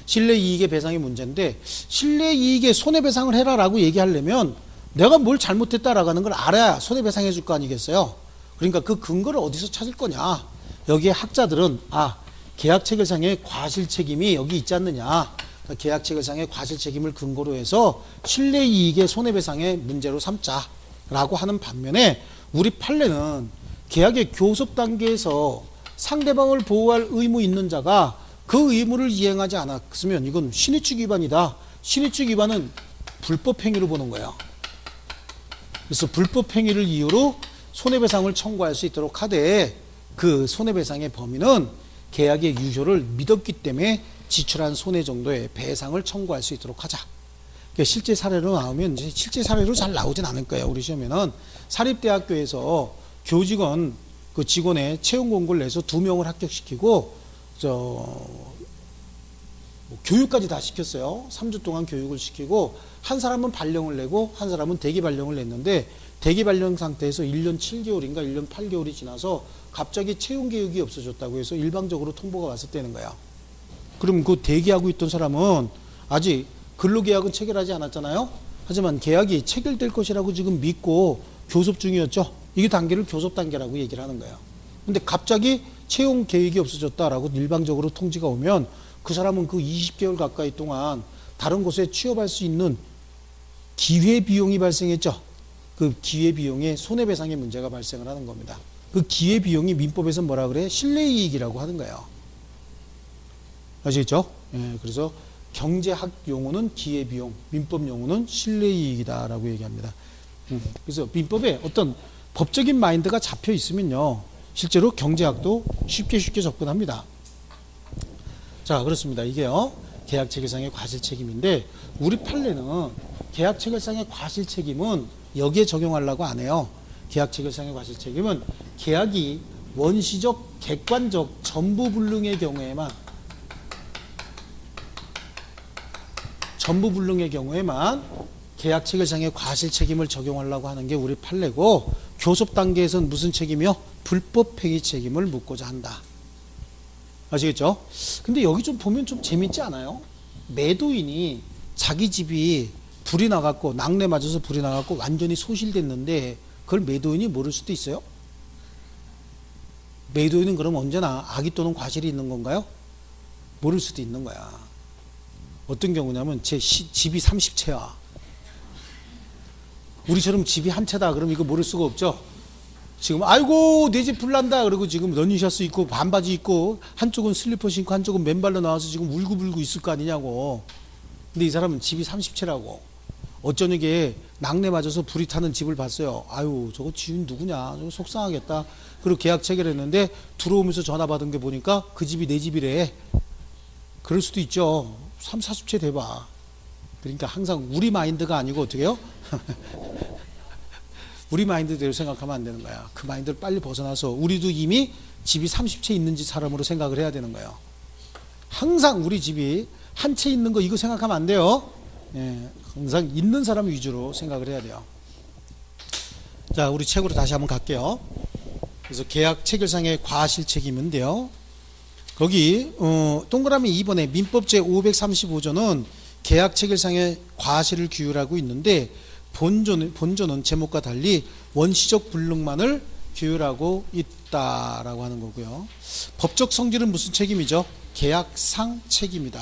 신뢰이익의 배상의 문제인데 신뢰이익의 손해배상을 해라라고 얘기하려면 내가 뭘 잘못했다라고 하는 걸 알아야 손해배상해 줄 거 아니겠어요. 그러니까 그 근거를 어디서 찾을 거냐. 여기에 학자들은 계약 체결상의 과실 책임이 여기 있지 않느냐. 계약 체결상의 과실 책임을 근거로 해서 실내 이익의 손해배상의 문제로 삼자라고 하는 반면에 우리 판례는 계약의 교섭 단계에서 상대방을 보호할 의무 있는 자가 그 의무를 이행하지 않았으면 이건 신의축 위반이다. 신의축 위반은 불법 행위로 보는 거예요. 그래서 불법 행위를 이유로 손해배상을 청구할 수 있도록 하되 그 손해배상의 범위는 계약의 유효를 믿었기 때문에 지출한 손해 정도의 배상을 청구할 수 있도록 하자. 그러니까 실제 사례로 나오면 이제 실제 사례로 잘 나오진 않을 거예요. 우리 시험에는 사립대학교에서 교직원 그 직원의 채용 공고를 내서 2명을 합격시키고 교육까지 다 시켰어요. 3주 동안 교육을 시키고 한 사람은 발령을 내고 한 사람은 대기 발령을 냈는데 대기 발령 상태에서 1년 7개월인가 1년 8개월이 지나서 갑자기 채용 계획이 없어졌다고 해서 일방적으로 통보가 왔었다는 거야. 그럼 그 대기하고 있던 사람은 아직 근로계약은 체결하지 않았잖아요. 하지만 계약이 체결될 것이라고 지금 믿고 교섭 중이었죠. 이 단계를 교섭 단계라고 얘기를 하는 거예요. 근데 갑자기 채용 계획이 없어졌다라고 일방적으로 통지가 오면 그 사람은 그 20개월 가까이 동안 다른 곳에 취업할 수 있는 기회비용이 발생했죠. 그 기회비용에 손해배상의 문제가 발생을 하는 겁니다. 그 기회비용이 민법에서 뭐라 그래? 실내이익이라고 하는 거예요. 아시겠죠? 예, 그래서 경제학 용어는 기회비용, 민법 용어는 실내이익이다라고 얘기합니다. 그래서 민법에 어떤 법적인 마인드가 잡혀 있으면요, 실제로 경제학도 쉽게 접근합니다. 자, 그렇습니다. 이게요, 계약 체결상의 과실 책임인데 우리 판례는 계약 체결상의 과실 책임은 여기에 적용하려고 안 해요. 계약 체결상의 과실 책임은 계약이 원시적, 객관적 전부불능의 경우에만 계약 체결상의 과실 책임을 적용하려고 하는 게 우리 판례고, 교섭 단계에서는 무슨 책임이요? 불법 행위 책임을 묻고자 한다. 아시겠죠? 근데 여기 좀 보면 좀 재밌지 않아요? 매도인이 자기 집이 불이 나갖고 낙뢰 맞아서 불이 나갖고 완전히 소실됐는데 그걸 매도인이 모를 수도 있어요? 매도인은 그럼 언제나 악의 또는 과실이 있는 건가요? 모를 수도 있는 거야. 어떤 경우냐면 제 집이 30채야. 우리처럼 집이 한 채다. 그럼 이거 모를 수가 없죠. 지금 아이고 내 집 불난다. 그리고 지금 러닝셔츠 입고 반바지 입고 한쪽은 슬리퍼 신고 한쪽은 맨발로 나와서 지금 울고불고 있을 거 아니냐고. 근데 이 사람은 집이 30채라고. 어쩌니게 낙뢰 맞아서 불이 타는 집을 봤어요. 아유 저거 지인 누구냐. 저거 속상하겠다. 그리고 계약 체결했는데 들어오면서 전화 받은 게 보니까 그 집이 내 집이래. 그럴 수도 있죠. 30, 40채 돼봐. 그러니까 항상 우리 마인드가 아니고 어떻게 해요? 우리 마인드대로 생각하면 안 되는 거야. 그 마인드를 빨리 벗어나서 우리도 이미 집이 30채 있는지 사람으로 생각을 해야 되는 거예요. 항상 우리 집이 한 채 있는 거 이거 생각하면 안 돼요. 예, 항상 있는 사람 위주로 생각을 해야 돼요. 자, 우리 책으로 다시 한번 갈게요. 그래서 계약 체결상의 과실 책임인데요. 거기 동그라미 2번에 민법 제535조는 계약 체결상의 과실을 규율하고 있는데 본조는 제목과 달리 원시적 불능만을 규율하고 있다라고 하는 거고요. 법적 성질은 무슨 책임이죠? 계약상 책임이다.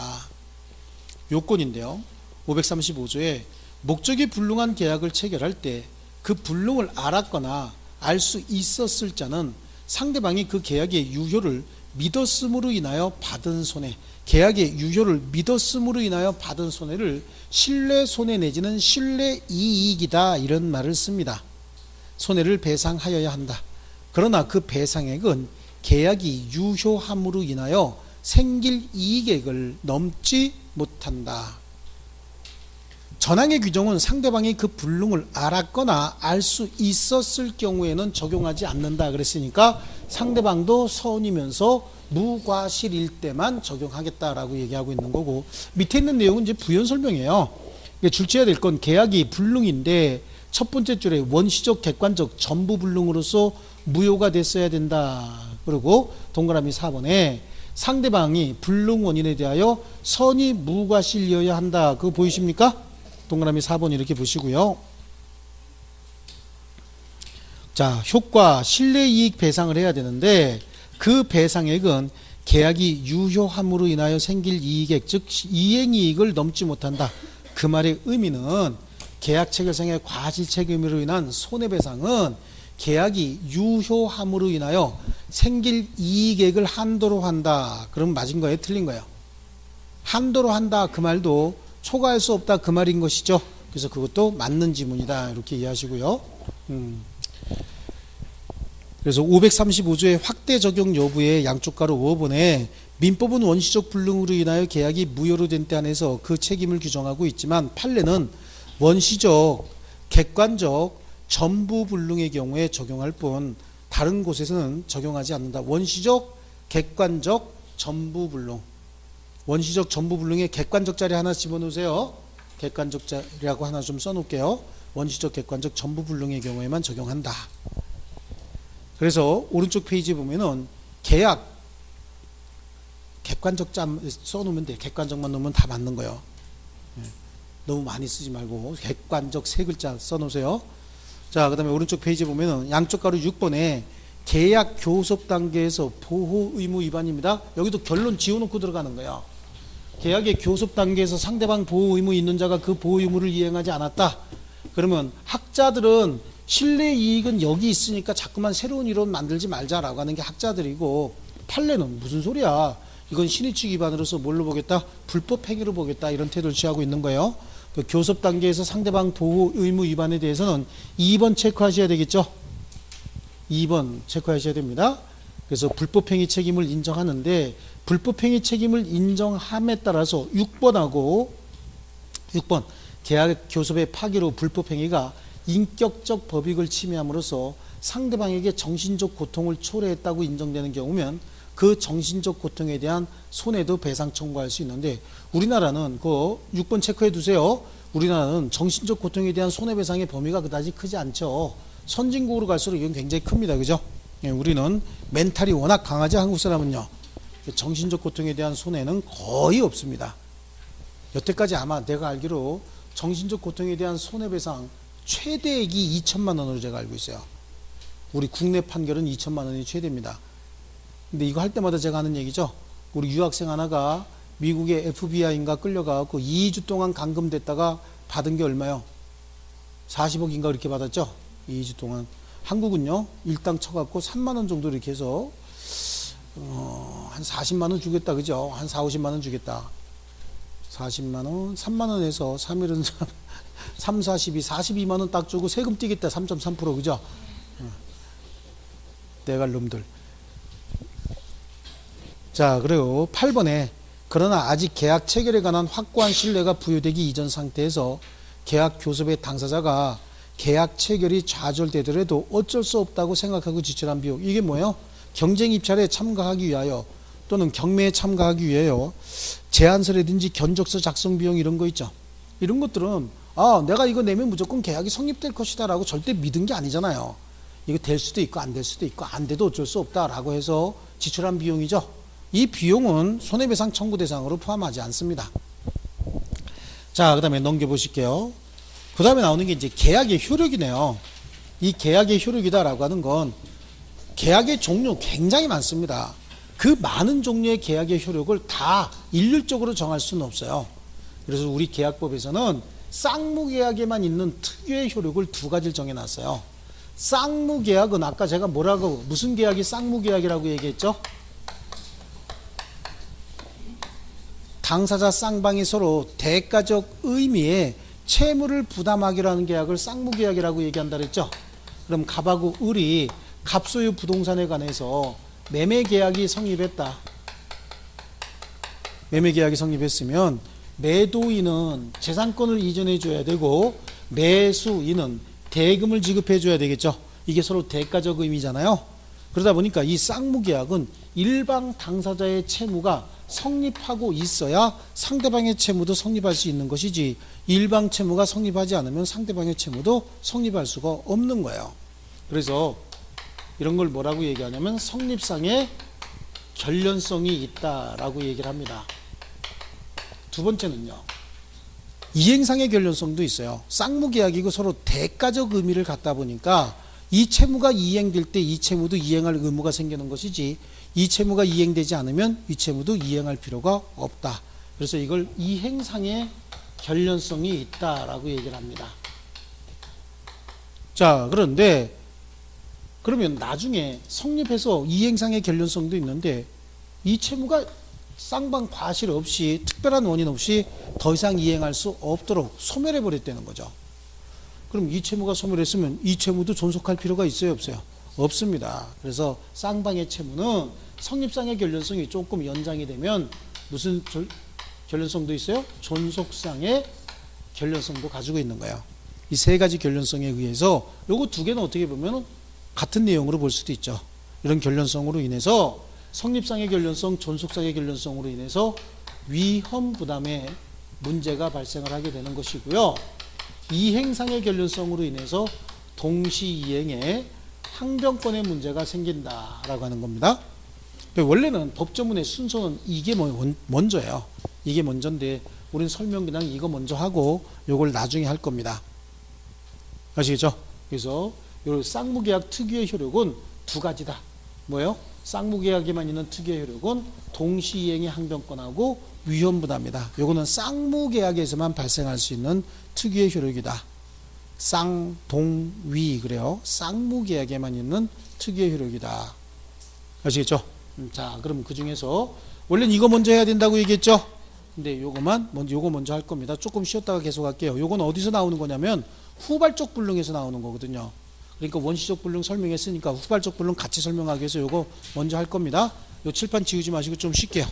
요건인데요. 535조에 목적이 불능한 계약을 체결할 때 그 불능을 알았거나 알 수 있었을 자는 상대방이 그 계약의 유효를 믿었음으로 인하여 받은 손해, 계약의 유효를 믿었음으로 인하여 받은 손해를 신뢰 손해 내지는 신뢰 이익이다, 이런 말을 씁니다. 손해를 배상하여야 한다. 그러나 그 배상액은 계약이 유효함으로 인하여 생길 이익액을 넘지 못한다. 전항의 규정은 상대방이 그 불능을 알았거나 알 수 있었을 경우에는 적용하지 않는다 그랬으니까 상대방도 선이면서 무과실일 때만 적용하겠다라고 얘기하고 있는 거고, 밑에 있는 내용은 이제 부연 설명이에요. 줄지어야 될 건 계약이 불능인데 첫 번째 줄에 원시적 객관적 전부 불능으로서 무효가 됐어야 된다. 그리고 동그라미 4번에 상대방이 불능 원인에 대하여 선이 무과실이어야 한다. 그거 보이십니까? 동그라미 4번 이렇게 보시고요. 자, 효과, 신뢰이익 배상을 해야 되는데 그 배상액은 계약이 유효함으로 인하여 생길 이익액, 즉 이행이익을 넘지 못한다. 그 말의 의미는 계약 체결상의 과실책임으로 인한 손해배상은 계약이 유효함으로 인하여 생길 이익액을 한도로 한다. 그럼 맞은 거예요? 틀린 거예요? 한도로 한다. 그 말도 초과할 수 없다. 그 말인 것이죠. 그래서 그것도 맞는 지문이다. 이렇게 이해하시고요. 그래서 535조의 확대 적용 여부의 양쪽 가로 5번에 민법은 원시적 불능으로 인하여 계약이 무효로 된 때 안에서 그 책임을 규정하고 있지만 판례는 원시적, 객관적, 전부 불능의 경우에 적용할 뿐 다른 곳에서는 적용하지 않는다. 원시적, 객관적, 전부 불능. 원시적, 전부 불능에 객관적 자리 하나 집어넣으세요. 객관적 자리라고 하나 좀 써놓을게요. 원시적, 객관적, 전부 불능의 경우에만 적용한다. 그래서 오른쪽 페이지에 보면은 계약 객관적 자 써놓으면 돼. 객관적만 넣으면 다 맞는 거예요. 너무 많이 쓰지 말고 객관적 세 글자 써놓으세요. 자, 그 다음에 오른쪽 페이지에 보면은 양쪽 가로 6번에 계약 교섭 단계에서 보호 의무 위반입니다. 여기도 결론 지워놓고 들어가는 거예요. 계약의 교섭 단계에서 상대방 보호 의무 있는 자가 그 보호 의무를 이행하지 않았다. 그러면 학자들은 신뢰 이익은 여기 있으니까 자꾸만 새로운 이론 만들지 말자라고 하는 게 학자들이고, 판례는 무슨 소리야. 이건 신의칙 위반으로서 뭘로 보겠다? 불법 행위로 보겠다. 이런 태도를 취하고 있는 거예요. 그 교섭 단계에서 상대방 보호 의무 위반에 대해서는 2번 체크하셔야 되겠죠. 2번 체크하셔야 됩니다. 그래서 불법행위 책임을 인정하는데, 불법행위 책임을 인정함에 따라서 6번 계약 교섭의 파기로 불법행위가 인격적 법익을 침해함으로써 상대방에게 정신적 고통을 초래했다고 인정되는 경우면 그 정신적 고통에 대한 손해도 배상 청구할 수 있는데, 우리나라는 그 6번 체크해 두세요. 우리나라는 정신적 고통에 대한 손해배상의 범위가 그다지 크지 않죠. 선진국으로 갈수록 이건 굉장히 큽니다. 그죠? 예, 우리는 멘탈이 워낙 강하지. 한국 사람은요. 정신적 고통에 대한 손해는 거의 없습니다. 여태까지 아마 내가 알기로 정신적 고통에 대한 손해배상 최대액이 2천만 원으로 제가 알고 있어요. 우리 국내 판결은 2천만 원이 최대입니다. 근데 이거 할 때마다 제가 하는 얘기죠. 우리 유학생 하나가 미국의 FBI인가 끌려가고 2주 동안 감금됐다가 받은 게 얼마요? 40억인가 이렇게 받았죠. 2주 동안. 한국은요, 일당 쳐갖고 3만 원 정도 이렇게 해서 한 40만 원 주겠다. 그죠? 한 4, 50만 원 주겠다. 40만 원, 3만 원 해서 3일은 3, 42, 42만 원 딱 주고 세금 떼겠다. 3.3%. 그죠? 내갈 놈들. 자, 그리고 8번에 그러나 아직 계약 체결에 관한 확고한 신뢰가 부여되기 이전 상태에서 계약 교섭의 당사자가 계약 체결이 좌절되더라도 어쩔 수 없다고 생각하고 지출한 비용. 이게 뭐예요? 경쟁 입찰에 참가하기 위하여 또는 경매에 참가하기 위하여 제안서라든지 견적서 작성 비용 이런 거 있죠. 이런 것들은 내가 이거 내면 무조건 계약이 성립될 것이다 라고 절대 믿은 게 아니잖아요. 이거 될 수도 있고 안 될 수도 있고 안 돼도 어쩔 수 없다라고 해서 지출한 비용이죠. 이 비용은 손해배상 청구 대상으로 포함하지 않습니다. 자, 그 다음에 넘겨보실게요. 그 다음에 나오는 게 이제 계약의 효력이네요. 이 계약의 효력이다라고 하는 건 계약의 종류 굉장히 많습니다. 그 많은 종류의 계약의 효력을 다 일률적으로 정할 수는 없어요. 그래서 우리 계약법에서는 쌍무계약에만 있는 특유의 효력을 두 가지를 정해놨어요. 쌍무계약은 아까 제가 무슨 계약이 쌍무계약이라고 얘기했죠? 당사자 쌍방이 서로 대가적 의미의 채무를 부담하기로 하는 계약을 쌍무계약이라고 얘기한다 그랬죠. 그럼 갑하고 을이 갑소유 부동산에 관해서 매매계약이 성립했다. 매매계약이 성립했으면 매도인은 재산권을 이전해 줘야 되고 매수인은 대금을 지급해 줘야 되겠죠. 이게 서로 대가적 의미잖아요. 그러다 보니까 이 쌍무계약은 일방 당사자의 채무가 성립하고 있어야 상대방의 채무도 성립할 수 있는 것이지, 일방 채무가 성립하지 않으면 상대방의 채무도 성립할 수가 없는 거예요. 그래서 이런 걸 뭐라고 얘기하냐면 성립상의 결련성이 있다라고 얘기를 합니다. 두 번째는요, 이행상의 결련성도 있어요. 쌍무계약이고 서로 대가적 의미를 갖다 보니까 이 채무가 이행될 때 이 채무도 이행할 의무가 생기는 것이지, 이 채무가 이행되지 않으면 이 채무도 이행할 필요가 없다. 그래서 이걸 이행상의 결련성이 있다라고 얘기를 합니다. 자, 그런데 그러면 나중에 성립해서 이행상의 결련성도 있는데 이 채무가 쌍방 과실 없이 특별한 원인 없이 더 이상 이행할 수 없도록 소멸해 버렸다는 거죠. 그럼 이 채무가 소멸했으면 이 채무도 존속할 필요가 있어요, 없어요? 없습니다. 그래서 쌍방의 채무는 성립상의 결련성이 조금 연장이 되면 무슨 결련성도 있어요? 존속상의 결련성도 가지고 있는 거예요. 이 세 가지 결련성에 의해서 요거 두 개는 어떻게 보면 같은 내용으로 볼 수도 있죠. 이런 결련성으로 인해서 성립상의 결련성, 존속상의 결련성으로 인해서 위험 부담에 문제가 발생을 하게 되는 것이고요. 이행상의 결련성으로 인해서 동시이행에 항변권의 문제가 생긴다라고 하는 겁니다. 원래는 법조문의 순서는 이게 먼저예요. 이게 먼저인데 우리는 설명 그냥 이거 먼저 하고 요걸 나중에 할 겁니다. 아시겠죠? 그래서 요 쌍무계약 특유의 효력은 두 가지다. 뭐예요? 쌍무계약에만 있는 특유의 효력은 동시이행의 항변권하고 위험부담이다. 요거는 쌍무계약에서만 발생할 수 있는 특유의 효력이다. 쌍동위 그래요. 쌍무계약에만 있는 특유의 효력이다. 아시겠죠? 자, 그럼 그 중에서 원래는 이거 먼저 해야 된다고 얘기했죠? 근데 요거 먼저 할 겁니다. 조금 쉬었다가 계속 할게요. 요건 어디서 나오는 거냐면 후발적 불능에서 나오는 거거든요. 그러니까 원시적 불능 설명했으니까 후발적 불능 같이 설명하기 위해서 요거 먼저 할 겁니다. 요 칠판 지우지 마시고 좀 쉴게요.